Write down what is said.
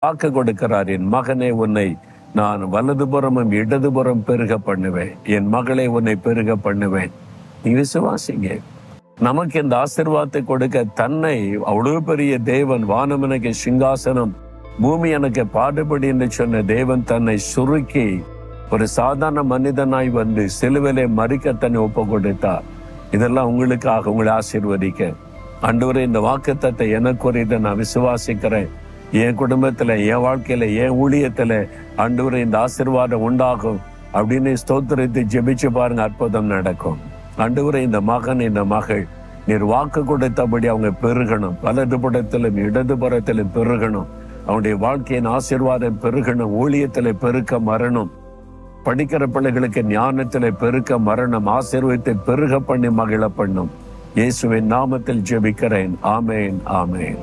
வாக்கு கொடுக்கிறார், என் மகனே உன்னை நான் வலதுபுறமும் இடதுபுறம் பெருக பண்ணுவேன், என் மகளை உன்னை பெருக பண்ணுவேன். நீ விசுவாசிங்க. நமக்கு இந்த ஆசீர்வாதத்தை கொடுக்க தன்னை அவ்வளவு பெரிய தேவன், வானம் எனக்கு சிங்காசனம் பூமி எனக்கு பாடுபடி என்று சொன்ன தேவன் தன்னை சுருக்கி ஒரு சாதாரண மனிதனாய் வந்து சிலுவிலே மறிக்க தன்னை ஒப்பு கொடுத்தார். இதெல்லாம் உங்களுக்காக, உங்களை ஆசீர்வதிக்க. ஆண்டவரே, இந்த வாக்குத்தத்தை எனக்கு நான் விசுவாசிக்கிறேன். என் குடும்பத்துல, என் வாழ்க்கையில, என் ஊழியத்துல ஆண்டவரே இந்த ஆசீர்வாதம் உண்டாகும் அப்படின்னு ஸ்தோத்திரத்தை ஜெபிச்சு பாருங்க, அற்புதம் நடக்கும். ஆண்டவரே, இந்த மகன், இந்த மகள் நீர் வாக்கு கொடுத்தபடி அவங்க பெருகணும், வலதுபுறத்திலும் இடதுபுறத்திலும் பெருகணும். அவனுடைய வாழ்க்கையின் ஆசீர்வாதம் பெருகணும், ஊழியத்திலே பெருக்க மரணம், படிக்கிற பிள்ளைகளுக்கு ஞானத்திலே பெருக்க மரணம், ஆசீர்வாதத்தை பெருக பண்ணி மகிழ பண்ணும். இயேசுவின் நாமத்தில் ஜெபிக்கிறேன். ஆமேன், ஆமேன்.